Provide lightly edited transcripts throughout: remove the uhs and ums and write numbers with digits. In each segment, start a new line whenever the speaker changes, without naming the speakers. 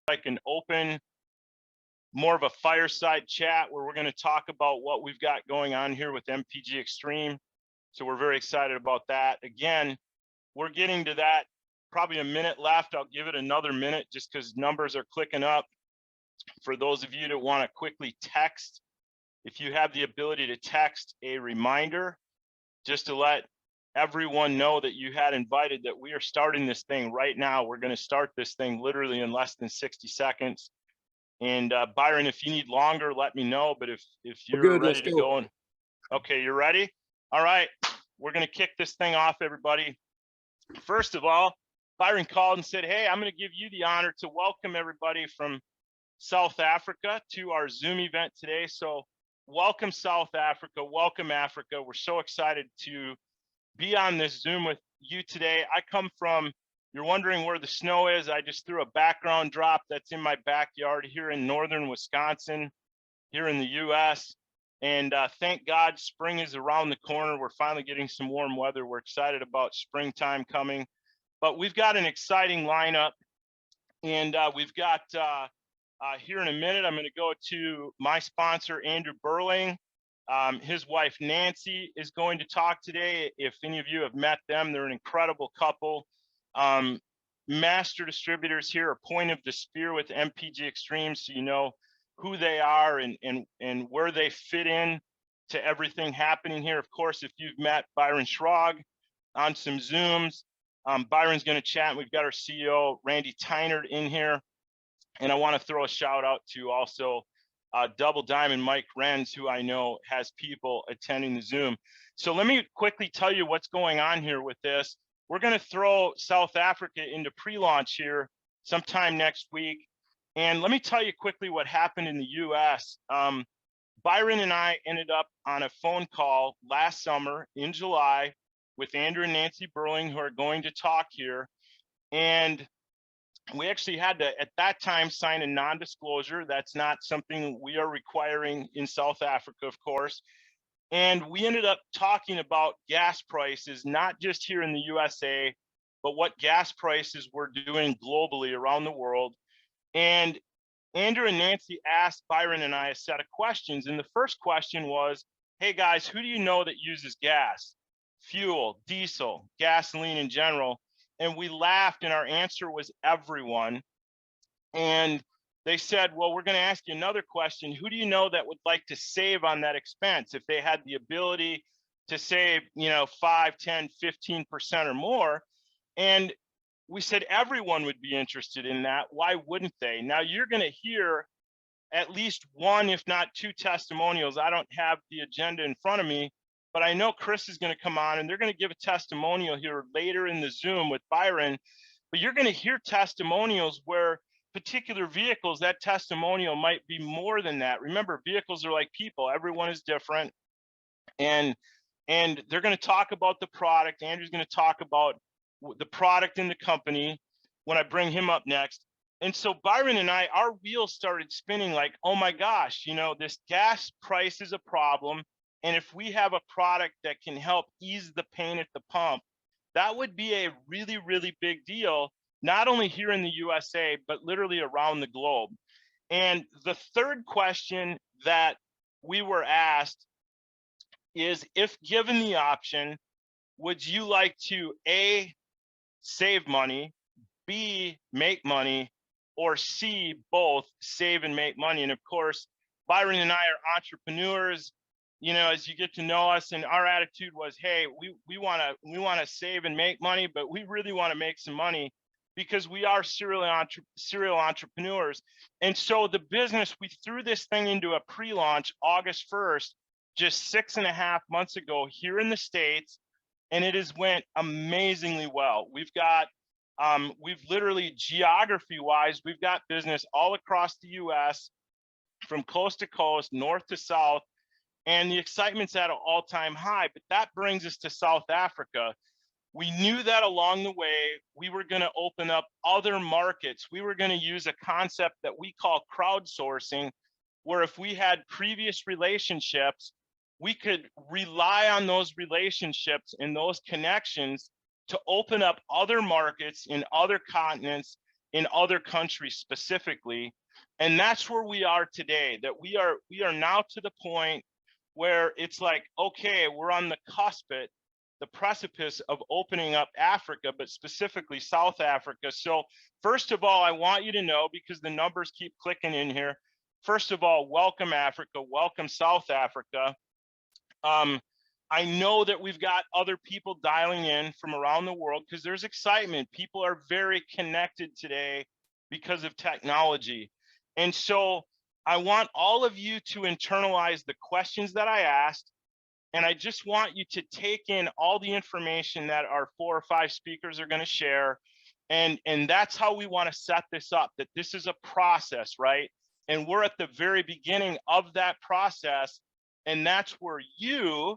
like an open, more of a fireside chat where we're going to talk about what we've got going on here with MPG Extreme. So we're very excited about that. Again, we're getting to that, probably a minute left. I'll give it another minute just because numbers are clicking up. For those of you that want to quickly text, if you have the ability to text a reminder, just to let everyone know that you had invited, that we are starting this thing right now. We're going to start this thing literally in less than 60 seconds. And Byron, if you need longer, let me know. But if you're ready to go, and okay, you're ready. All right, we're going to kick this thing off, everybody. First of all, Byron called and said, hey, I'm going to give you the honor to welcome everybody from South Africa to our Zoom event today. So welcome South Africa, welcome Africa. We're so excited to be on this Zoom with you today. I come from, you're wondering where the snow is. I just threw a background drop that's in my backyard here in northern Wisconsin, here in the US. And thank God spring is around the corner. We're finally getting some warm weather. We're excited about springtime coming. But we've got an exciting lineup. And we've got, here in a minute, I'm going to go to my sponsor, Andrew Burling. His wife, Nancy, is going to talk today. If any of you have met them, they're an incredible couple. Master distributors here, a point of the spear with MPG Extreme, so you know who they are and where they fit in to everything happening here. Of course, if you've met Byron Schrog on some Zooms, Byron's going to chat. We've got our CEO, Randy Tynard, in here. And I want to throw a shout out to also Double Diamond Mike Renz, who I know has people attending the Zoom. So let me quickly tell you what's going on here with this. We're going to throw South Africa into pre-launch here sometime next week. And let me tell you quickly what happened in the US. Byron and I ended up on a phone call last summer in July with Andrew and Nancy Burling, who are going to talk here. And we actually had to, at that time, sign a non-disclosure. That's not something we are requiring in South Africa, of course. And we ended up talking about gas prices, not just here in the USA, but what gas prices were doing globally around the world. And Andrew and Nancy asked Byron and I a set of questions. And the first question was, hey guys, who do you know that uses gas, fuel, diesel, gasoline in general? And we laughed, and our answer was everyone. And they said, well, we're going to ask you another question. Who do you know that would like to save on that expense if they had the ability to save, 5, 10, 15% or more? And we said everyone would be interested in that. Why wouldn't they? Now you're going to hear at least one, if not two testimonials. I don't have the agenda in front of me, but I know Chris is going to come on and they're going to give a testimonial here later in the Zoom with Byron. But you're going to hear testimonials where particular vehicles, that testimonial might be more than that. Remember, vehicles are like people. Everyone is different. And they're going to talk about the product. Andrew's going to talk about the product in the company when I bring him up next. And so Byron and I, our wheels started spinning like, oh my gosh, this gas price is a problem. And if we have a product that can help ease the pain at the pump, that would be a really, really big deal, not only here in the USA, but literally around the globe. And the third question that we were asked is, if given the option, would you like to A, save money, B, make money, or C, both save and make money? And of course, Byron and I are entrepreneurs. As you get to know us, and our attitude was, hey, we want to save and make money, but we really want to make some money because we are serial entrepreneurs. And so the business, we threw this thing into a pre-launch August 1st, just 6.5 months ago here in the States, and it has went amazingly well. We've got, we've literally, geography-wise, we've got business all across the US, from coast to coast, north to south, and the excitement's at an all-time high. But that brings us to South Africa. We knew that along the way, we were going to open up other markets. We were going to use a concept that we call crowdsourcing, where if we had previous relationships, we could rely on those relationships and those connections to open up other markets in other continents in other countries specifically. And that's where we are today, that we are now to the point where it's like, okay, we're on the the precipice of opening up Africa, but specifically South Africa. So first of all, I want you to know, because the numbers keep clicking in here, first of all, welcome Africa, welcome South Africa. I know that we've got other people dialing in from around the world because there's excitement. People are very connected today because of technology. And so I want all of you to internalize the questions that I asked. And I just want you to take in all the information that our 4 or 5 speakers are going to share. And that's how we want to set this up, that this is a process, right? And we're at the very beginning of that process. And that's where you,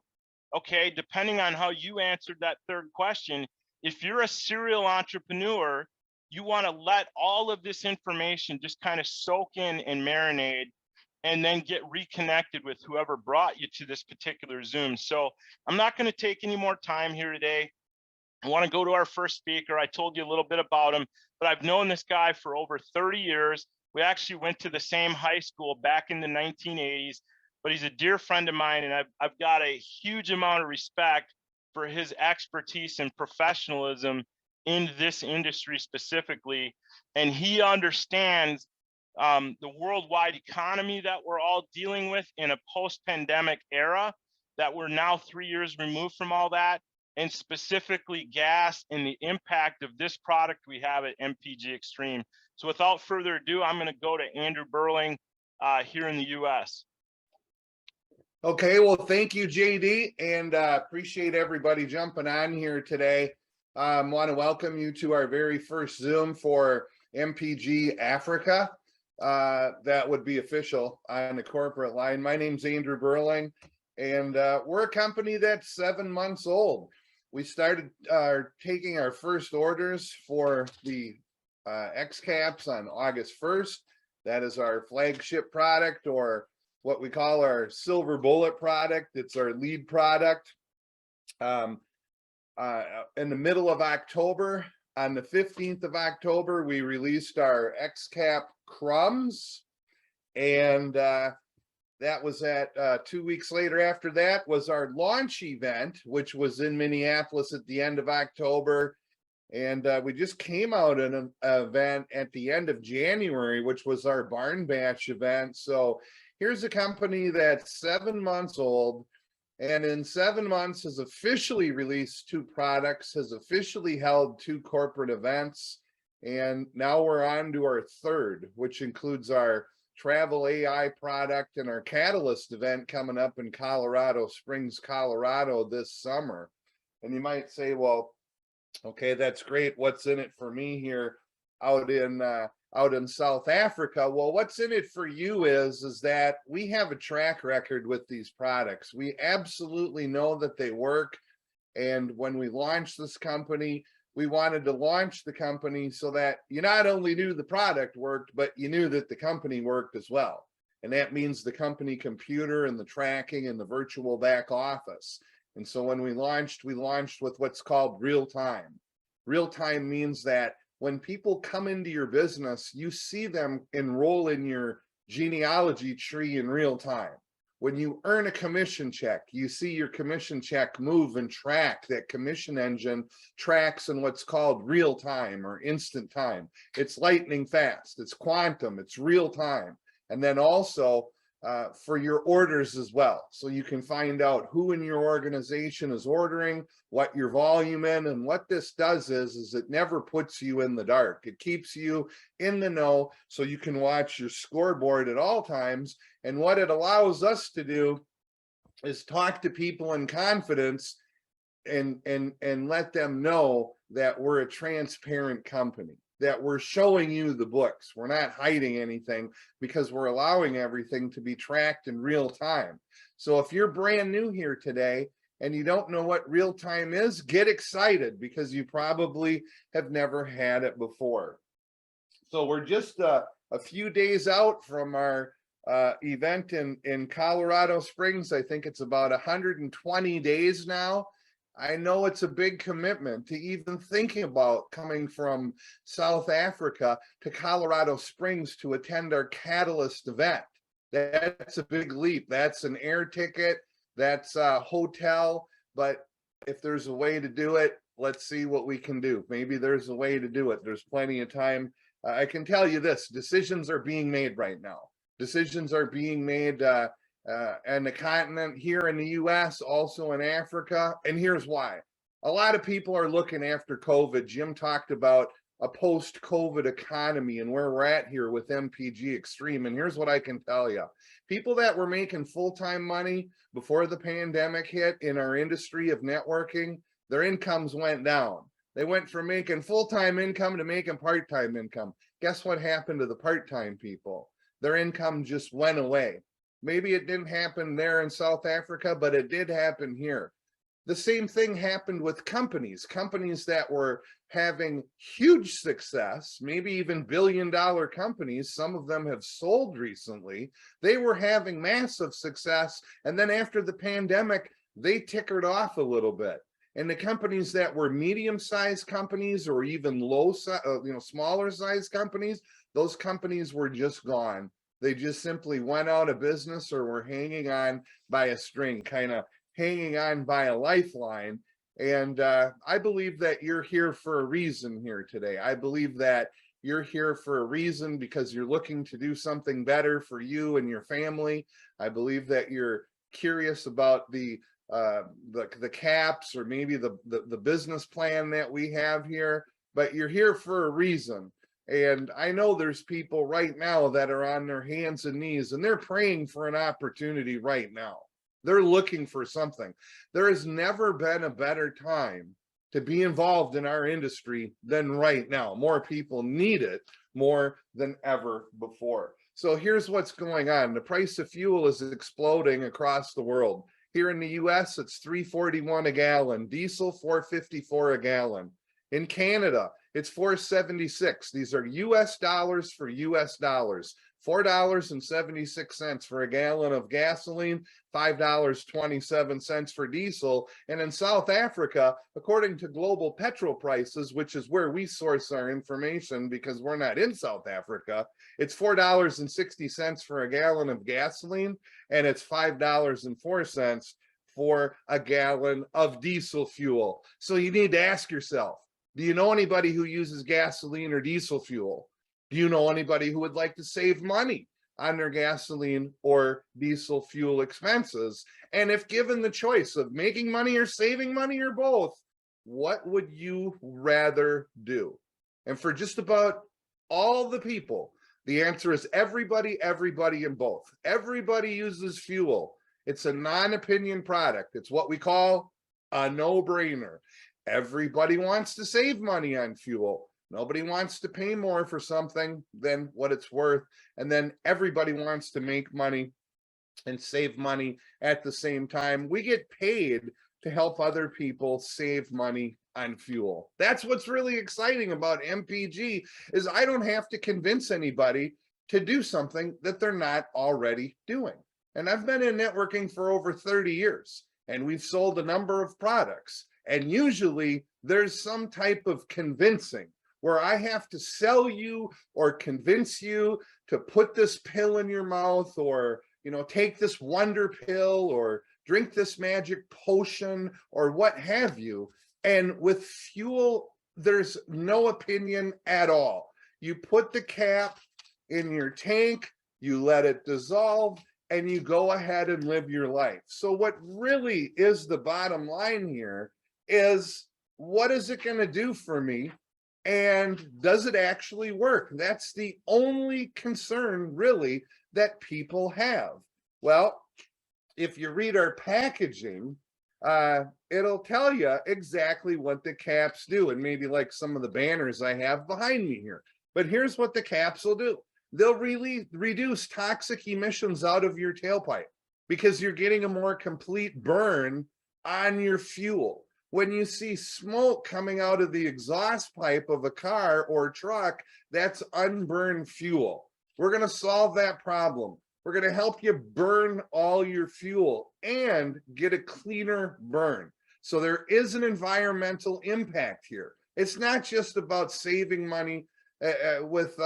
okay, depending on how you answered that third question, if you're a serial entrepreneur, you want to let all of this information just kind of soak in and marinate, and then get reconnected with whoever brought you to this particular Zoom. So I'm not going to take any more time here today. I want to go to our first speaker. I told you a little bit about him, but I've known this guy for over 30 years. We actually went to the same high school back in the 1980s, but he's a dear friend of mine, and I've got a huge amount of respect for his expertise and professionalism in this industry specifically. And he understands the worldwide economy that we're all dealing with in a post-pandemic era, that we're now 3 years removed from all that, and specifically gas and the impact of this product we have at MPG Extreme. So without further ado, I'm going to go to Andrew Burling here in the US.
Okay, well, thank you, JD, and appreciate everybody jumping on here today. Want to welcome you to our very first Zoom for MPG Africa. That would be official on the corporate line. My name's Andrew Burling, and we're a company that's 7 months old. We started taking our first orders for the X caps on August 1st. That is our flagship product, or what we call our silver bullet product. It's our lead product. In the middle of October, on the 15th of October, we released our X cap crumbs, and that was at 2 weeks later after that was our launch event, which was in Minneapolis at the end of October. And we just came out in an event at the end of January, which was our barn batch event. So here's a company that's 7 months old, and in 7 months has officially released 2 products, has officially held 2 corporate events, and now we're on to our third, which includes our travel AI product and our Catalyst event coming up in Colorado Springs, Colorado this summer. And you might say, well, okay, that's great. What's in it for me here out in South Africa? Well, what's in it for you is that we have a track record with these products. We absolutely know that they work. And when we launched this company, we wanted to launch the company so that you not only knew the product worked, but you knew that the company worked as well. And that means the company computer and the tracking and the virtual back office. And so when we launched with what's called real time. Real time means that when people come into your business, you see them enroll in your genealogy tree in real time. When you earn a commission check, you see your commission check move and track. That commission engine tracks in what's called real time or instant time. It's lightning fast, it's quantum, it's real time. And then also for your orders as well. So you can find out who in your organization is ordering, what your volume in, and what this does is it never puts you in the dark. It keeps you in the know so you can watch your scoreboard at all times. And what it allows us to do is talk to people in confidence and let them know that we're a transparent company, that we're showing you the books. We're not hiding anything because we're allowing everything to be tracked in real time. So if you're brand new here today and you don't know what real time is, get excited because you probably have never had it before. So we're just a few days out from our event in Colorado Springs. I think it's about 120 days now. I know it's a big commitment to even thinking about coming from South Africa to Colorado Springs to attend our Catalyst event. That's a big leap. That's an air ticket, that's a hotel, but if there's a way to do it, let's see what we can do. Maybe there's a way to do it. There's plenty of time. I can tell you this, decisions are being made right now. Decisions are being made and the continent here in the US, also in Africa. And here's why. A lot of people are looking after COVID. Jim talked about a post-COVID economy and where we're at here with MPG Extreme. And here's what I can tell you. People that were making full-time money before the pandemic hit in our industry of networking, their incomes went down. They went from making full-time income to making part-time income. Guess what happened to the part-time people? Their income just went away. Maybe it didn't happen there in South Africa, but it did happen here. The same thing happened with companies that were having huge success, maybe even billion-dollar companies. Some of them have sold recently. They were having massive success. And then after the pandemic, they tickered off a little bit. And the companies that were medium-sized companies or even smaller sized companies, those companies were just gone. They just simply went out of business or were hanging on by a string, kind of hanging on by a lifeline. And I believe that you're here for a reason here today. I believe that you're here for a reason because you're looking to do something better for you and your family. I believe that you're curious about the caps or maybe the business plan that we have here, but you're here for a reason. And I know there's people right now that are on their hands and knees and they're praying for an opportunity right now. They're looking for something. There has never been a better time to be involved in our industry than right now. More people need it more than ever before. So here's what's going on. The price of fuel is exploding across the world. Here in the US, it's $3.41 a gallon, diesel $4.54 a gallon. In Canada, it's $4.76. These are US dollars for US dollars. $4.76 for a gallon of gasoline, $5.27 for diesel. And in South Africa, according to global petrol prices, which is where we source our information because we're not in South Africa, it's $4.60 for a gallon of gasoline, and it's $5.04 for a gallon of diesel fuel. So you need to ask yourself, do you know anybody who uses gasoline or diesel fuel? Do you know anybody who would like to save money on their gasoline or diesel fuel expenses? And if given the choice of making money or saving money or both, what would you rather do? And for just about all the people, the answer is everybody, and both. Everybody uses fuel. It's a non-opinion product. It's what we call a no-brainer. Everybody wants to save money on fuel. Nobody wants to pay more for something than what it's worth. And then everybody wants to make money and save money at the same time. We get paid to help other people save money on fuel. That's what's really exciting about MPG, is I don't have to convince anybody to do something that they're not already doing. And I've been in networking for over 30 years, and we've sold a number of products. And usually there's some type of convincing where I have to sell you or convince you to put this pill in your mouth, or, take this wonder pill or drink this magic potion or what have you. And with fuel, there's no opinion at all. You put the cap in your tank, you let it dissolve, and you go ahead and live your life. So what really is the bottom line here is, what is it going to do for me? And does it actually work? That's the only concern really that people have. Well, if you read our packaging, it'll tell you exactly what the caps do, and maybe like some of the banners I have behind me here. But here's what the caps will do. They'll really reduce toxic emissions out of your tailpipe because you're getting a more complete burn on your fuel. When you see smoke coming out of the exhaust pipe of a car or truck, that's unburned fuel. We're going to solve that problem. We're going to help you burn all your fuel and get a cleaner burn. So there is an environmental impact here. It's not just about saving money with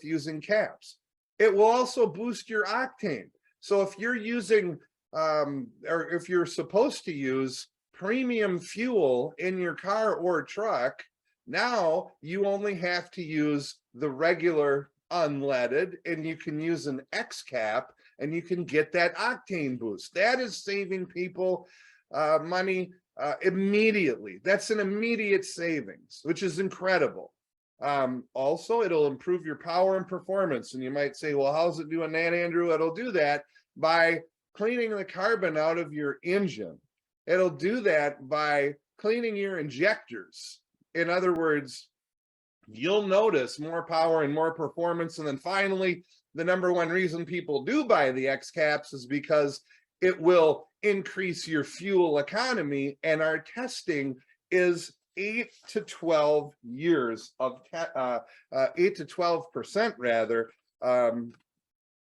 using caps. It will also boost your octane. So if you're using or if you're supposed to use premium fuel in your car or truck, now you only have to use the regular unleaded, and you can use an X cap and you can get that octane boost. That is saving people money immediately. That's an immediate savings, which is incredible. Also, it'll improve your power and performance. And you might say, well, how's it doing that, Andrew? It'll do that by cleaning the carbon out of your engine. It'll do that by cleaning your injectors. In other words, you'll notice more power and more performance. And then finally, the number one reason people do buy the X caps is because it will increase your fuel economy. And our testing is 8 to 12 years of 8 to 12% rather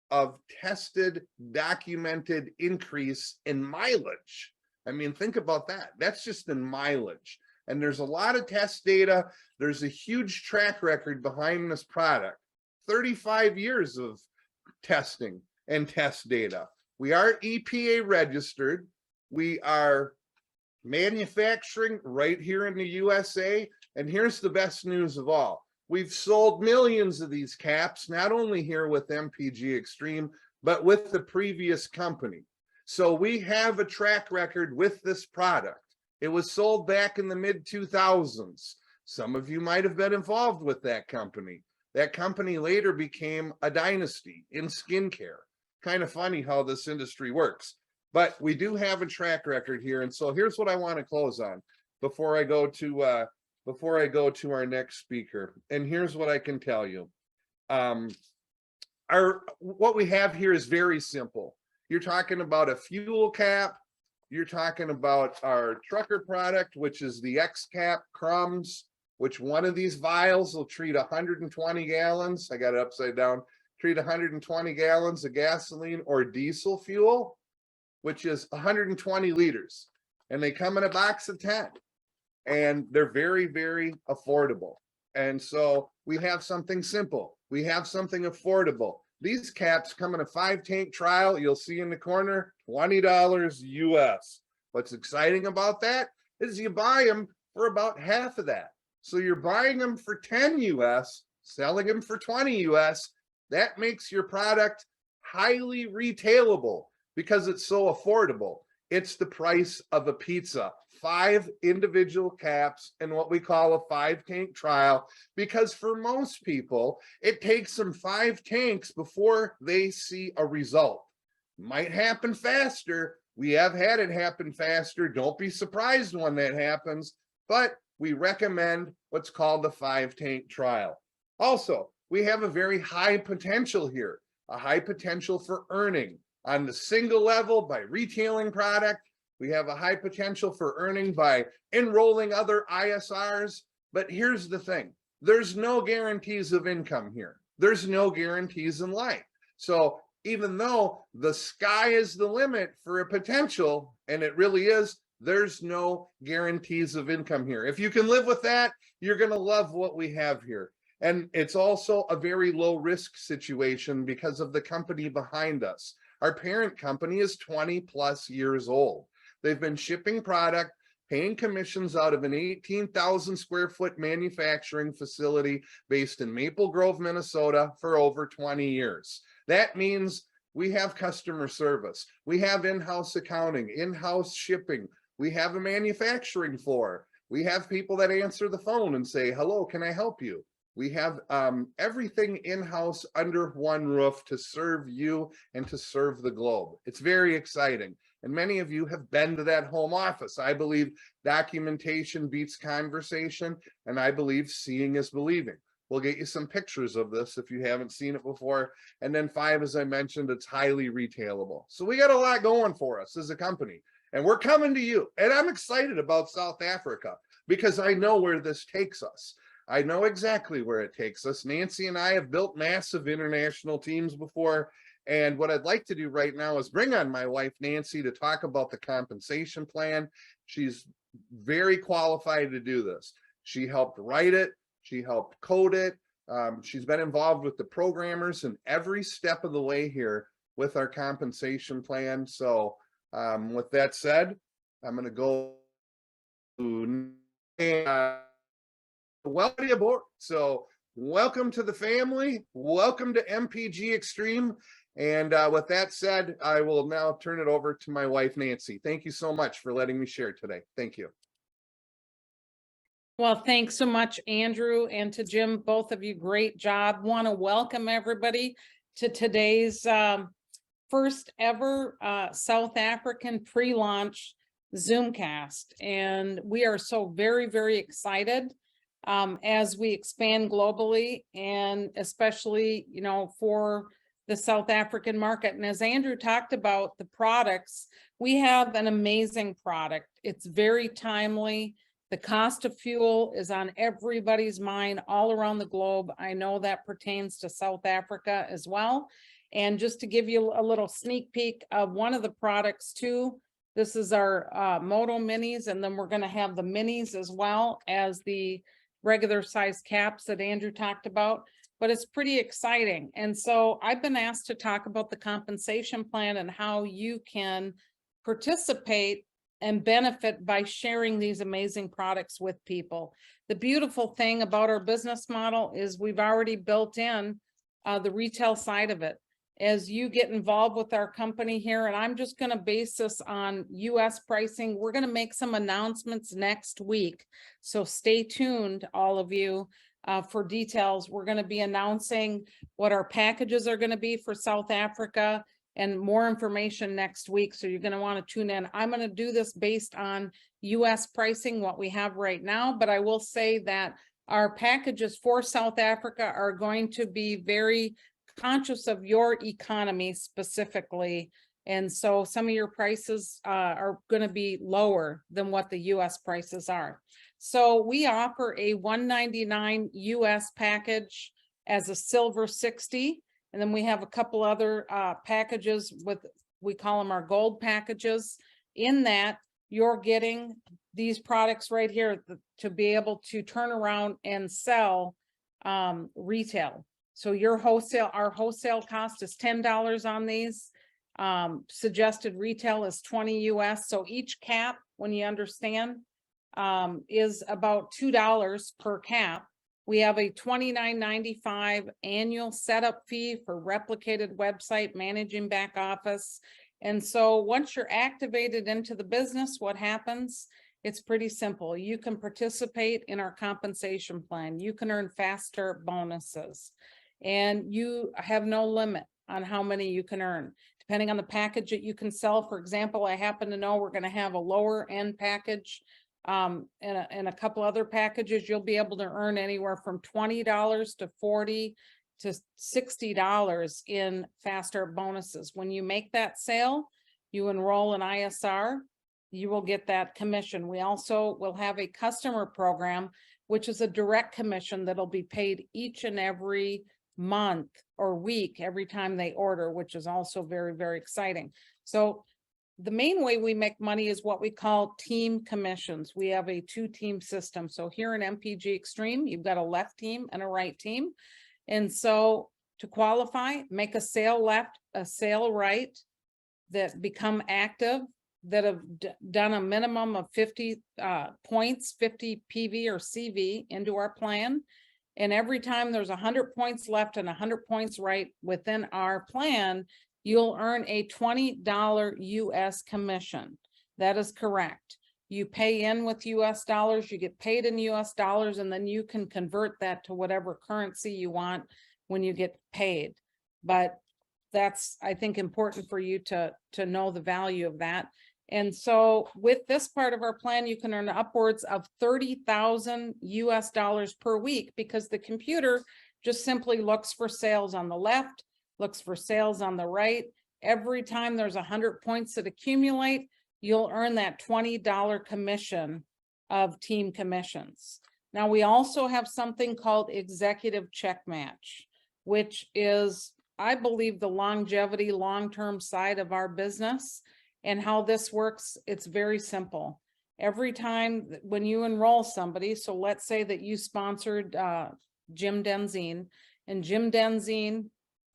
of tested, documented increase in mileage. I mean, think about that. That's just in mileage. And there's a lot of test data. There's a huge track record behind this product. 35 years of testing and test data. We are EPA registered. We are manufacturing right here in the USA. And here's the best news of all. We've sold millions of these caps, not only here with MPG Extreme, but with the previous company. So we have a track record with this product. It was sold back in the mid-2000s. Some of you might have been involved with that company. That company later became a dynasty in skincare. Kind of funny how this industry works. But we do have a track record here. And so here's what I want to close on before I go to our next speaker. And here's what I can tell you. What we have here is very simple. You're talking about a fuel cap. You're talking about our trucker product, which is the X cap crumbs, which one of these vials will treat 120 gallons. I got it upside down. Treat 120 gallons of gasoline or diesel fuel, which is 120 liters. And they come in a box of 10. And they're very, very affordable. And so we have something simple. We have something affordable. These caps come in a 5-tank trial. You'll see in the corner, $20 US. What's exciting about that is you buy them for about half of that. So you're buying them for 10 US, selling them for 20 US. That makes your product highly retailable because it's so affordable. It's the price of a pizza. 5 individual caps in what we call a 5-tank trial, because for most people, it takes them 5 tanks before they see a result. Might happen faster. We have had it happen faster. Don't be surprised when that happens, but we recommend what's called the 5-tank trial. Also, we have a very high potential here, a high potential for earning on the single level by retailing product. We have a high potential for earning by enrolling other ISRs. But here's the thing. There's no guarantees of income here. There's no guarantees in life. So even though the sky is the limit for a potential, and it really is, there's no guarantees of income here. If you can live with that, you're going to love what we have here. And it's also a very low risk situation because of the company behind us. Our parent company is 20 plus years old. They've been shipping product, paying commissions out of an 18,000 square foot manufacturing facility based in Maple Grove, Minnesota for over 20 years. That means we have customer service. We have in-house accounting, in-house shipping. We have a manufacturing floor. We have people that answer the phone and say, hello, can I help you? We have everything in-house under one roof to serve you and to serve the globe. It's very exciting. And many of you have been to that home office. I believe documentation beats conversation, and I believe seeing is believing. We'll get you some pictures of this if you haven't seen it before. And then 5, as I mentioned, it's highly retailable. So we got a lot going for us as a company, and we're coming to you. And I'm excited about South Africa because I know where this takes us. I know exactly where it takes us. Nancy and I have built massive international teams before. And what I'd like to do right now is bring on my wife, Nancy, to talk about the compensation plan. She's very qualified to do this. She helped write it. She helped code it. She's been involved with the programmers and every step of the way here with our compensation plan. So with that said, I'm going to go to welcome aboard. So welcome to the family. Welcome to MPG Extreme. And with that said, I will now turn it over to my wife, Nancy. Thank you so much for letting me share today. Thank you.
Well, thanks so much, Andrew, and to Jim, both of you, great job. Want to welcome everybody to today's first ever South African pre-launch Zoomcast. And we are so very, very excited as we expand globally, and especially, you know, for the South African market. And as Andrew talked about the products, we have an amazing product. It's very timely. The cost of fuel is on everybody's mind all around the globe. I know that pertains to South Africa as well. And just to give you a little sneak peek of one of the products too, this is our Moto Minis, and then we're going to have the Minis as well as the regular size caps that Andrew talked about. But it's pretty exciting. And so I've been asked to talk about the compensation plan and how you can participate and benefit by sharing these amazing products with people. The beautiful thing about our business model is we've already built in the retail side of it. As you get involved with our company here, and I'm just going to base this on US pricing, we're going to make some announcements next week. So stay tuned, all of you, for details. We're going to be announcing what our packages are going to be for South Africa, and more information next week. So you're going to want to tune in. I'm going to do this based on US pricing, what we have right now, but I will say that our packages for South Africa are going to be very conscious of your economy specifically. And so some of your prices are going to be lower than what the US prices are. So we offer a $199 US package as a silver 60. And then we have a couple other packages with, we call them our gold packages. In that, you're getting these products right here to be able to turn around and sell retail. So your wholesale, our wholesale cost is $10 on these. Suggested retail is 20 US. So each cap, when you understand, is about $2 per cap. We have a $29.95 annual setup fee for replicated website, managing back office. And so once you're activated into the business, what happens? It's pretty simple. You can participate in our compensation plan. You can earn faster bonuses, and you have no limit on how many you can earn, depending on the package that you can sell. For example, I happen to know we're going to have a lower end package. And a couple other packages, you'll be able to earn anywhere from $20 to $40 to $60 in faster bonuses. When you make that sale, you enroll in ISR, you will get that commission. We also will have a customer program, which is a direct commission that'll be paid each and every month or week, every time they order, which is also very, very exciting. So the main way we make money is what we call team commissions. We have a 2-team system. So here in MPG Extreme, you've got a left team and a right team. And so to qualify, make a sale left, a sale right, that become active, that have done a minimum of 50 points, 50 PV or CV into our plan. And every time there's 100 points left and 100 points right within our plan, you'll earn a $20 US commission. That is correct. You pay in with US dollars, you get paid in US dollars, and then you can convert that to whatever currency you want when you get paid. But that's, I think, important for you to know the value of that. And so with this part of our plan, you can earn upwards of 30,000 US dollars per week, because the computer just simply looks for sales on the left, looks for sales on the right. Every time there's 100 points that accumulate, you'll earn that $20 commission of team commissions. Now, we also have something called executive check match, which is, I believe, the longevity, long-term side of our business. And how this works, it's very simple. every time when you enroll somebody, so let's say that you sponsored Jim Denzine, and Jim Denzine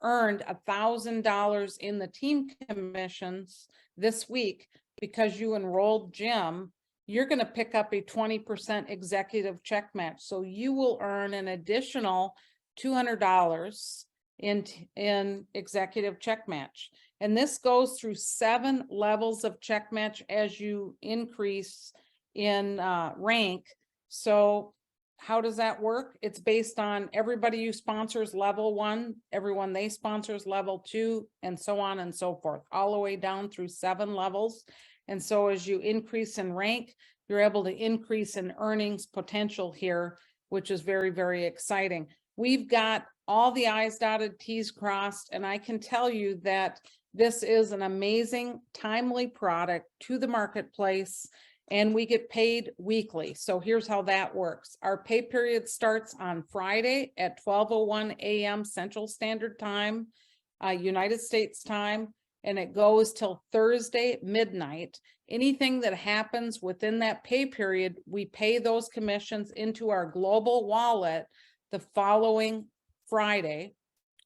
earned $1,000 in the team commissions this week because you enrolled Jim, you're going to pick up a 20% executive check match. So you will earn an additional $200 in executive check match. And this goes through 7 levels of check match as you increase in rank. So how does that work? It's based on everybody you sponsors level 1, everyone they sponsors level 2, and so on and so forth, all the way down through 7 levels. And so as you increase in rank, you're able to increase in earnings potential here, which is very, very exciting. We've got all the I's dotted, T's crossed, and I can tell you that this is an amazing, timely product to the marketplace, and we get paid weekly. So here's how that works. Our pay period starts on Friday at 12:01 a.m. Central Standard Time, United States time, and it goes till Thursday midnight. Anything that happens within that pay period, we pay those commissions into our global wallet the following Friday.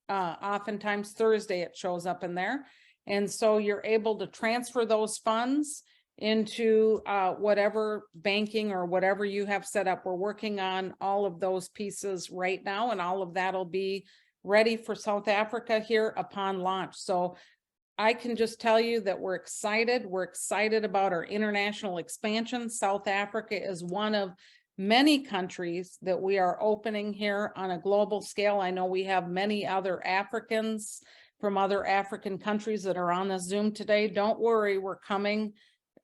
Oftentimes Thursday it shows up in there. And so you're able to transfer those funds into whatever banking or whatever you have set up. We're working on all of those pieces right now, and all of that'll be ready for South Africa here upon launch. So I can just tell you that we're excited. We're excited about our international expansion. South Africa is one of many countries that we are opening here on a global scale. I know we have many other Africans from other African countries that are on the Zoom today. Don't worry, we're coming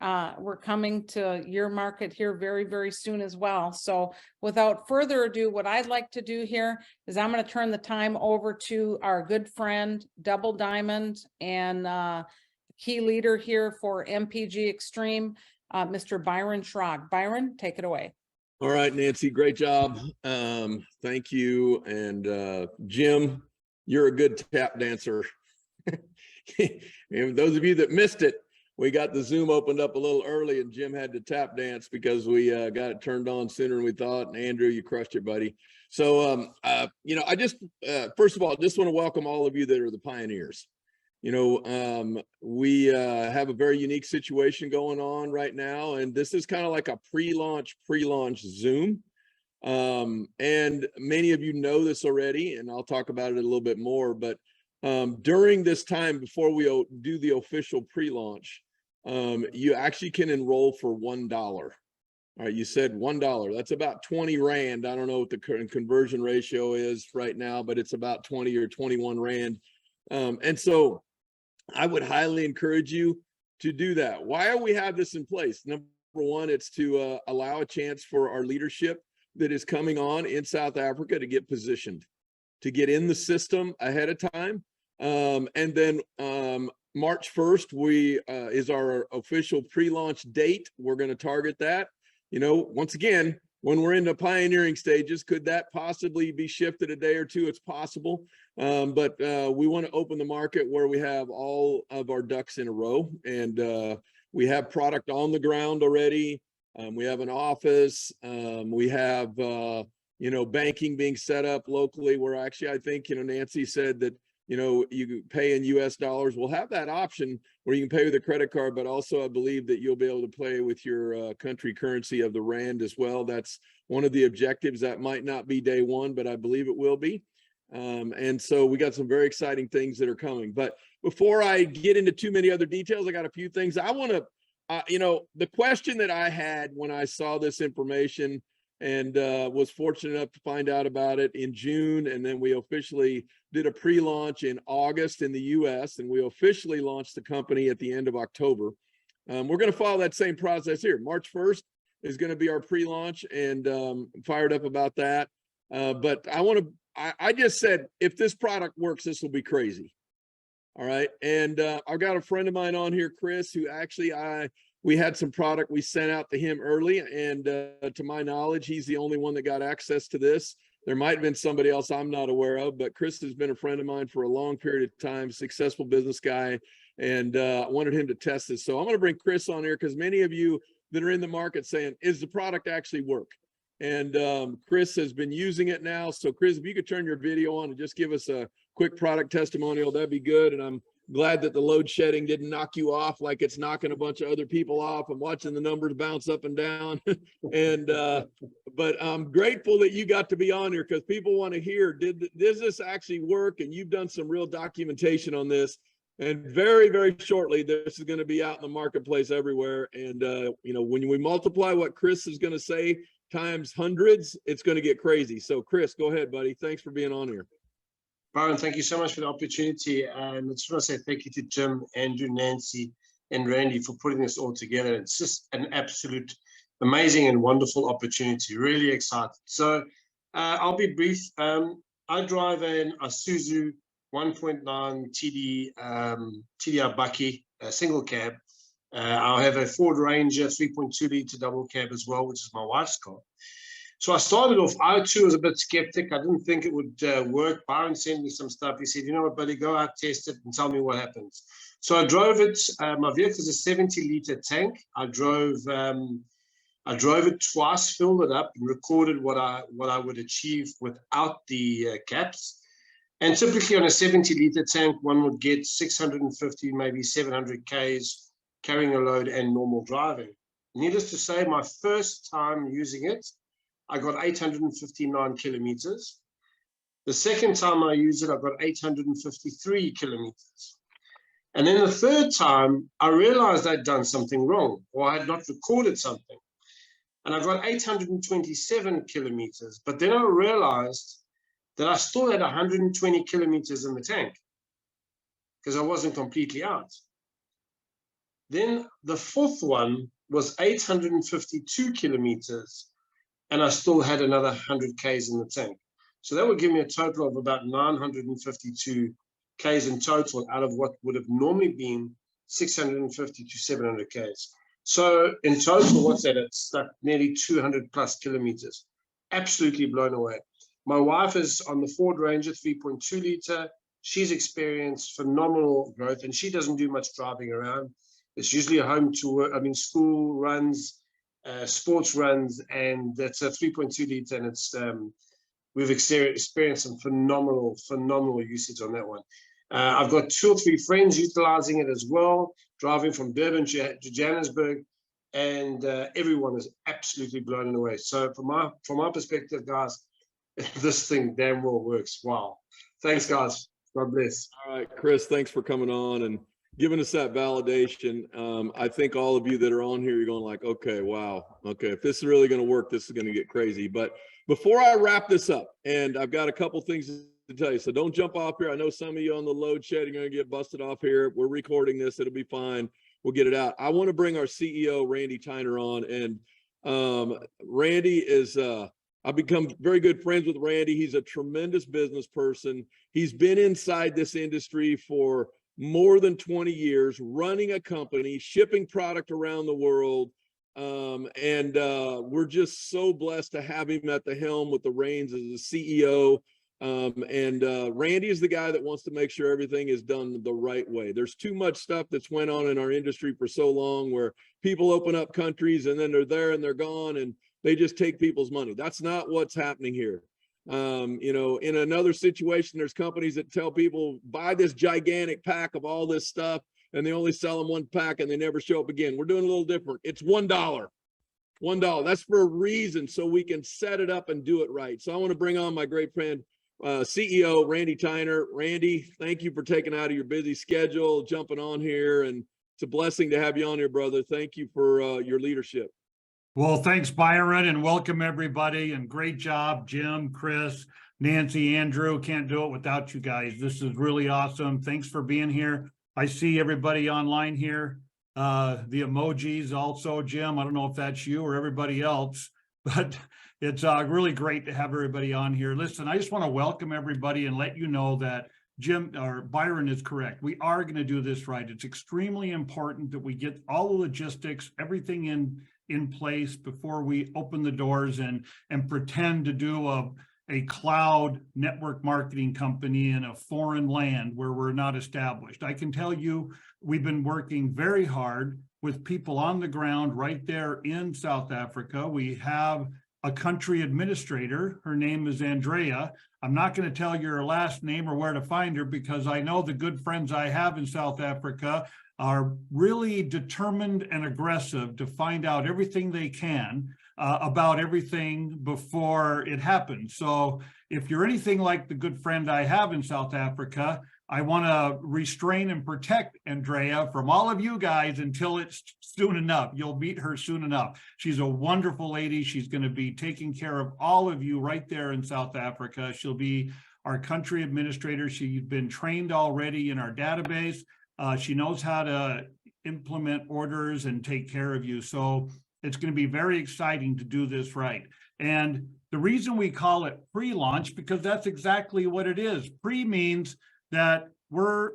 to your market here very, very soon as well. So without further ado, what I'd like to do here is I'm going to turn the time over to our good friend, Double Diamond, and key leader here for MPG Extreme, Mr. Byron Schrag. Byron, take it away.
All right, Nancy, great job. Thank you. And Jim, you're a good tap dancer. And those of you that missed it, we got the Zoom opened up a little early and Jim had to tap dance because we got it turned on sooner than we thought. And Andrew, you crushed it, buddy. So, you know, I just, first of all, just want to welcome all of you that are the pioneers. You know, we have a very unique situation going on right now, and this is kind of like a pre-launch Zoom. And many of you know this already, and I'll talk about it a little bit more, but during this time before we do the official pre-launch, you actually can enroll for $1. All right, you said $1. That's about 20 Rand. I don't know what the current conversion ratio is right now, but it's about 20 or 21 Rand. And so I would highly encourage you to do that. Why do we have this in place? Number one, it's to allow a chance for our leadership that is coming on in South Africa to get positioned, to get in the system ahead of time. And then March 1st, is our official pre-launch date. We're going to target that. You know, once again, when we're in the pioneering stages, could that possibly be shifted a day or two? It's possible. But we want to open the market where we have all of our ducks in a row, and we have product on the ground already. We have an office. We have, you know, banking being set up locally, where actually I think, you know, Nancy said that, you know, you pay in US dollars. We'll have that option where you can pay with a credit card, but also I believe that you'll be able to play with your country currency of the Rand as well. That's one of the objectives. That might not be day one, but I believe it will be. And so we got some very exciting things that are coming. But before I get into too many other details, I got a few things I want to, you know, the question that I had when I saw this information and was fortunate enough to find out about it in June, and then we officially did a pre-launch in August in the US, and we officially launched the company at the end of October. We're going to follow that same process here. March 1st is going to be our pre-launch, and fired up about that. But I just said, if this product works, this will be crazy. All right. And I've got a friend of mine on here, Chris, who actually we had some product we sent out to him early. And to my knowledge, he's the only one that got access to this. There might have been somebody else I'm not aware of, but Chris has been a friend of mine for a long period of time, successful business guy, and I wanted him to test this. So I'm going to bring Chris on here because many of you that are in the market saying, is the product actually work? And Chris has been using it now. So Chris, if you could turn your video on and just give us a quick product testimonial, that'd be good. And I'm glad that the load shedding didn't knock you off like it's knocking a bunch of other people off. I'm watching the numbers bounce up and down. And but I'm grateful that you got to be on here, because people want to hear, does this actually work? And you've done some real documentation on this. And very, very shortly, this is going to be out in the marketplace everywhere. And you know, when we multiply what Chris is going to say times hundreds, it's going to get crazy. So Chris, go ahead, buddy. Thanks for being on here.
Byron, thank you so much for the opportunity. And I just want to say thank you to Jim, Andrew, Nancy, and Randy for putting this all together. It's just an absolute amazing and wonderful opportunity. Really excited. So I'll be brief. I drive an Isuzu 1.9 TDI Bucky, a single cab. I'll have a Ford Ranger 3.2 liter double cab as well, which is my wife's car. So I started off, I too was a bit skeptic. I didn't think it would work. Byron sent me some stuff. He said, you know what, buddy, go out, test it and tell me what happens. So I drove it. My vehicle is a 70 liter tank. I drove it twice, filled it up, and recorded what I would achieve without the caps. And typically on a 70 liter tank, one would get 650, maybe 700 Ks carrying a load and normal driving. Needless to say, my first time using it, I got 859 kilometers. The second time I used it, I got 853 kilometers. And then the third time, I realized I'd done something wrong, or I had not recorded something. And I got 827 kilometers. But then I realized that I still had 120 kilometers in the tank because I wasn't completely out. Then the fourth one was 852 kilometers, and I still had another 100 Ks in the tank. So that would give me a total of about 952 Ks in total out of what would have normally been 650 to 700 Ks. So in total, what's that? It's like nearly 200 plus kilometers. Absolutely blown away. My wife is on the Ford Ranger 3.2 liter. She's experienced phenomenal growth, and she doesn't do much driving around. It's usually a home to work, school runs, sports runs, and that's a 3.2 liter, and it's we've experienced some phenomenal usage on that one. I've got 2 or 3 friends utilizing it as well, driving from Durban to Johannesburg, and everyone is absolutely blown away. So from my perspective, guys, this thing damn well works. Wow. Thanks, guys. God bless.
All right, Chris, thanks for coming on and giving us that validation. I think all of you that are on here, you're going like, okay, wow. Okay, if this is really going to work, this is going to get crazy. But before I wrap this up, and I've got a couple things to tell you, so don't jump off here. I know some of you on the load shed are going to get busted off here. We're recording this. It'll be fine. We'll get it out. I want to bring our CEO, Randy Tyner, on. And Randy is, I've become very good friends with Randy. He's a tremendous business person. He's been inside this industry for more than 20 years, running a company, shipping product around the world. And we're just so blessed to have him at the helm with the reins as the CEO. Randy is the guy that wants to make sure everything is done the right way. There's too much stuff that's went on in our industry for so long where people open up countries and then they're there and they're gone and they just take people's money. That's not what's happening here. In another situation, there's companies that tell people buy this gigantic pack of all this stuff and they only sell them 1 pack and they never show up again. We're doing a little different. It's $1. $1. That's for a reason, so we can set it up and do it right. So I want to bring on my great friend, CEO Randy Tyner. Randy, thank you for taking out of your busy schedule, jumping on here, and it's a blessing to have you on here, brother. Thank you for your leadership.
Well, thanks, Byron, and welcome everybody, and great job, Jim, Chris, Nancy, Andrew. Can't do it without you guys. This is really awesome. Thanks for being here. I see everybody online here. The emojis also, Jim. I don't know if that's you or everybody else, but it's really great to have everybody on here. Listen, I just want to welcome everybody and let you know that Jim or Byron is correct. We are going to do this right. It's extremely important that we get all the logistics, everything in place before we open the doors and pretend to do a cloud network marketing company in a foreign land where we're not established. I can tell you, we've been working very hard with people on the ground right there in South Africa. We have a country administrator. Her name is Andrea. I'm not going to tell you her last name or where to find her because I know the good friends I have in South Africa are really determined and aggressive to find out everything they can about everything before it happens. So if you're anything like the good friend I have in South Africa, I want to restrain and protect Andrea from all of you guys until it's soon enough. You'll meet her soon enough. She's a wonderful lady. She's going to be taking care of all of you right there in South Africa. She'll be our country administrator. She's been trained already in our database. She knows how to implement orders and take care of you. So it's going to be very exciting to do this right. And the reason we call it pre-launch, because that's exactly what it is. Pre means that we're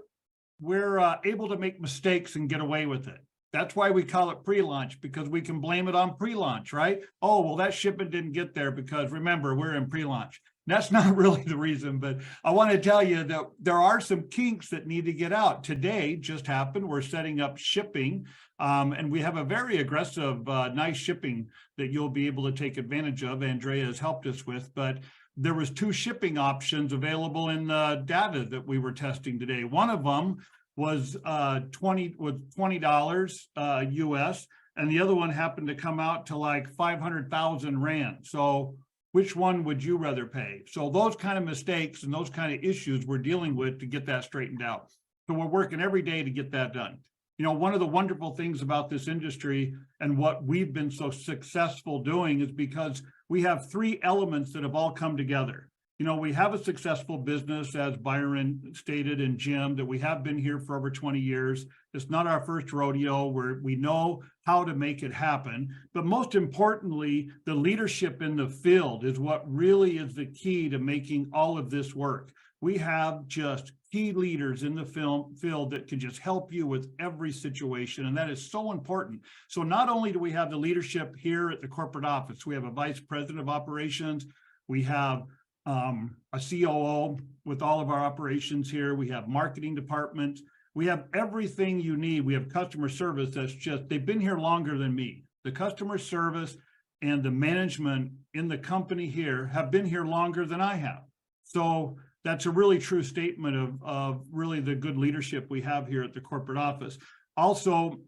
able to make mistakes and get away with it. That's why we call it pre-launch, because we can blame it on pre-launch, right? Oh, well, that shipment didn't get there because remember, we're in pre-launch. That's not really the reason, but I want to tell you that there are some kinks that need to get out. Today just happened. We're setting up shipping, and we have a very aggressive, nice shipping that you'll be able to take advantage of. Andrea has helped us with, but there was 2 shipping options available in the data that we were testing today. One of them was $20 US, and the other one happened to come out to like 500,000 Rand. So which one would you rather pay? So those kind of mistakes and those kind of issues we're dealing with to get that straightened out. So we're working every day to get that done. You know, one of the wonderful things about this industry and what we've been so successful doing is because we have 3 elements that have all come together. You know, we have a successful business, as Byron stated, and Jim, that we have been here for over 20 years. It's not our first rodeo, where we know how to make it happen. But most importantly, the leadership in the field is what really is the key to making all of this work. We have just key leaders in the field that can just help you with every situation, and that is so important. So not only do we have the leadership here at the corporate office, we have a vice president of operations, we have a COO with all of our operations here, we have marketing department, we have everything you need. We have customer service that's just, they've been here longer than me. The customer service and the management in the company here have been here longer than I have. So that's a really true statement of really the good leadership we have here at the corporate office. Also,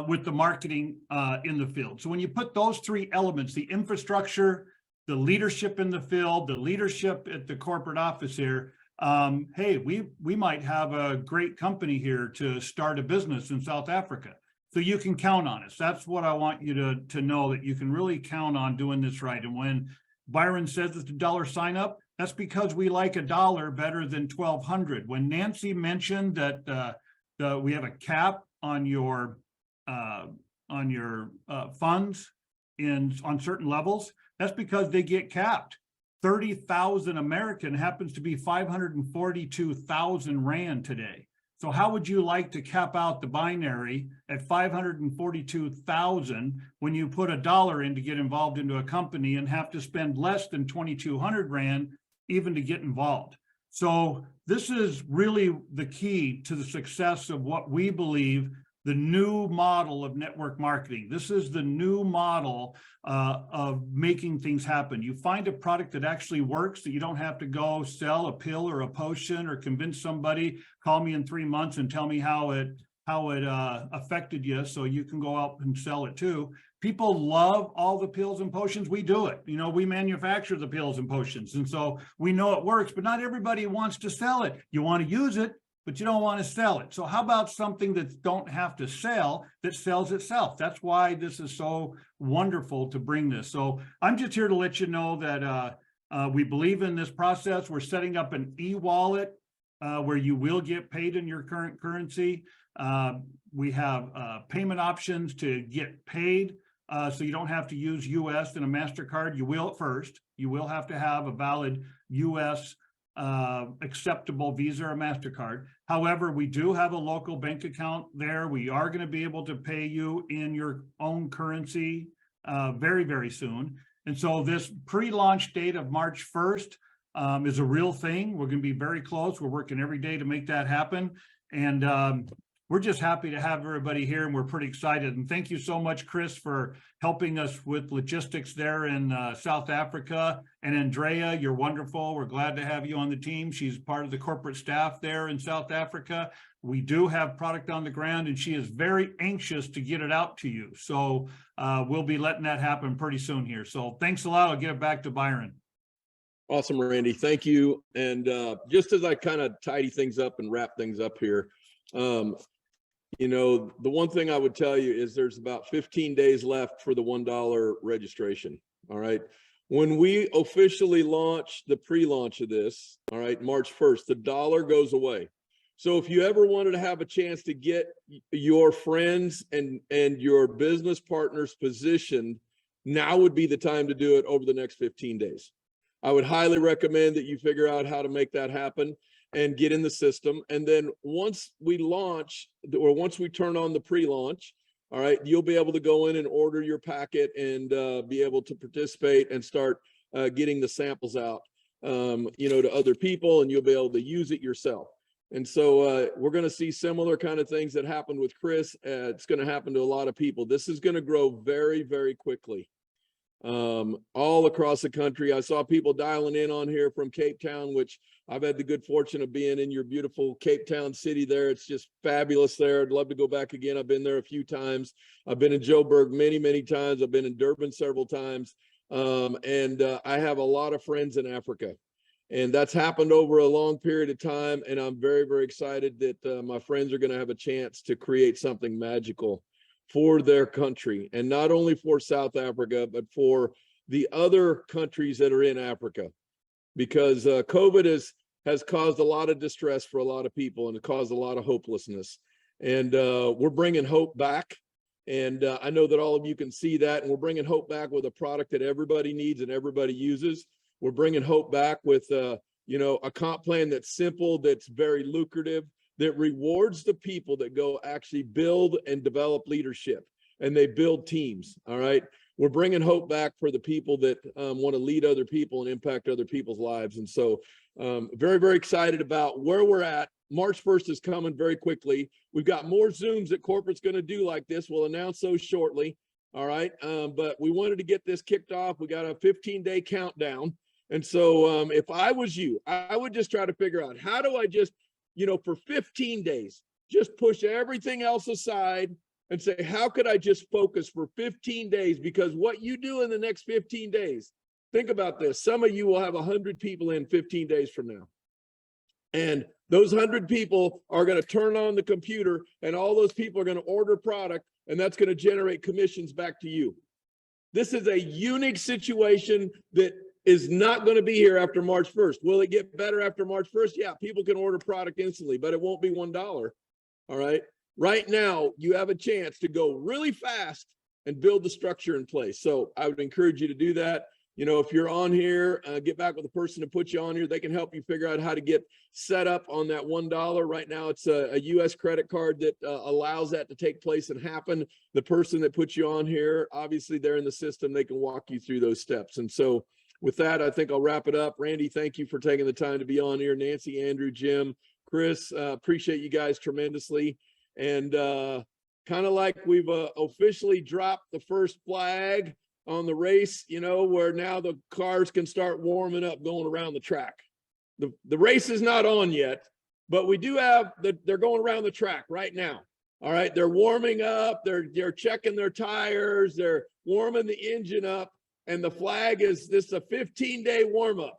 with the marketing in the field. So when you put those 3 elements, the infrastructure, the leadership in the field, the leadership at the corporate office here, hey, we might have a great company here to start a business in South Africa. So you can count on us. That's what I want you to know, that you can really count on doing this right. And when Byron says it's $1 sign up, that's because we like $1 better than 1,200. When Nancy mentioned that we have a cap on your funds on certain levels, that's because they get capped. 30,000 American happens to be 542,000 Rand today. So how would you like to cap out the binary at 542,000 when you put $1 in to get involved into a company and have to spend less than 2,200 Rand even to get involved? So this is really the key to the success of what we believe the new model of network marketing. This is the new model of making things happen. You find a product that actually works, that you don't have to go sell a pill or a potion or convince somebody, call me in 3 months and tell me how it affected you so you can go out and sell it too. People love all the pills and potions. We do it. You know, we manufacture the pills and potions. And so we know it works, but not everybody wants to sell it. You want to use it, but you don't want to sell it. So how about something that don't have to sell, that sells itself? That's why this is so wonderful to bring this. So I'm just here to let you know that we believe in this process. We're setting up an e-wallet where you will get paid in your current currency. We have payment options to get paid. So you don't have to use US and a MasterCard. You will at first. You will have to have a valid US acceptable Visa or MasterCard. However, we do have a local bank account there. We are going to be able to pay you in your own currency very, very soon. And so this pre-launch date of March 1st is a real thing. We're going to be very close. We're working every day to make that happen. And we're just happy to have everybody here, and we're pretty excited. And thank you so much, Chris, for helping us with logistics there in South Africa. And Andrea, you're wonderful. We're glad to have you on the team. She's part of the corporate staff there in South Africa. We do have product on the ground, and she is very anxious to get it out to you. So we'll be letting that happen pretty soon here. So thanks a lot. I'll get it back to Byron.
Awesome, Randy. Thank you. And just as I kind of tidy things up and wrap things up here, you know, the one thing I would tell you is there's about 15 days left for the $1 registration. All right. When we officially launch the pre-launch of this, all right, March 1st, the dollar goes away. So if you ever wanted to have a chance to get your friends and your business partners positioned, now would be the time to do it over the next 15 days. I would highly recommend that you figure out how to make that happen and get in the system. And then once we launch, or once we turn on the pre-launch, all right, you'll be able to go in and order your packet and be able to participate and start getting the samples out, you know, to other people, and you'll be able to use it yourself. And so we're going to see similar kind of things that happened with Chris. It's going to happen to a lot of people. This is going to grow very, very quickly. All across the country. I saw people dialing in on here from Cape Town, which I've had the good fortune of being in your beautiful Cape Town city there. It's just fabulous there. I'd love to go back again. I've been there a few times. I've been in Joburg many, many times. I've been in Durban several times. I have a lot of friends in Africa, and that's happened over a long period of time. And I'm very, very excited that my friends are going to have a chance to create something magical for their country, and not only for South Africa, but for the other countries that are in Africa, because COVID has caused a lot of distress for a lot of people, and it caused a lot of hopelessness. And we're bringing hope back. And I know that all of you can see that, and we're bringing hope back with a product that everybody needs and everybody uses. We're bringing hope back with, you know, a comp plan that's simple, that's very lucrative, that rewards the people that go actually build and develop leadership, and they build teams. All right. We're bringing hope back for the people that want to lead other people and impact other people's lives. And so very, very excited about where we're at. March 1st is coming very quickly. We've got more Zooms that corporate's going to do like this. We'll announce those shortly. All right. But we wanted to get this kicked off. We got a 15-day countdown. And so if I was you, I would just try to figure out, how do I just, you know, for 15 days, just push everything else aside and say, how could I just focus for 15 days? Because what you do in the next 15 days, think about this. Some of you will have 100 people in 15 days from now. And those 100 people are going to turn on the computer, and all those people are going to order product, and that's going to generate commissions back to you. This is a unique situation that is not going to be here after March 1st. Will it get better after March 1st? Yeah, people can order product instantly, but it won't be $1. All right. Right now, you have a chance to go really fast and build the structure in place. So I would encourage you to do that. You know, if you're on here, get back with the person to put you on here. They can help you figure out how to get set up on that $1. Right now, it's a US credit card that allows that to take place and happen. The person that puts you on here, obviously they're in the system. They can walk you through those steps. And so with that, I think I'll wrap it up. Randy, thank you for taking the time to be on here. Nancy, Andrew, Jim, Chris, appreciate you guys tremendously. And kind of like we've officially dropped the first flag on the race, you know, where now the cars can start warming up going around the track. The race is not on yet, but we do have they're going around the track right now. All right, they're warming up, they're checking their tires, they're warming the engine up. And the flag is this a 15-day warm up,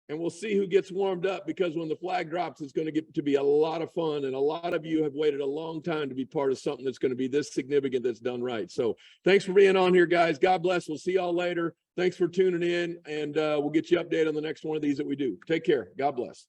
and we'll see who gets warmed up, because when the flag drops, it's going to get to be a lot of fun. And a lot of you have waited a long time to be part of something that's going to be this significant, that's done right. So thanks for being on here, guys. God bless. We'll see y'all later. Thanks for tuning in, and we'll get you updated on the next one of these that we do. Take care. God bless.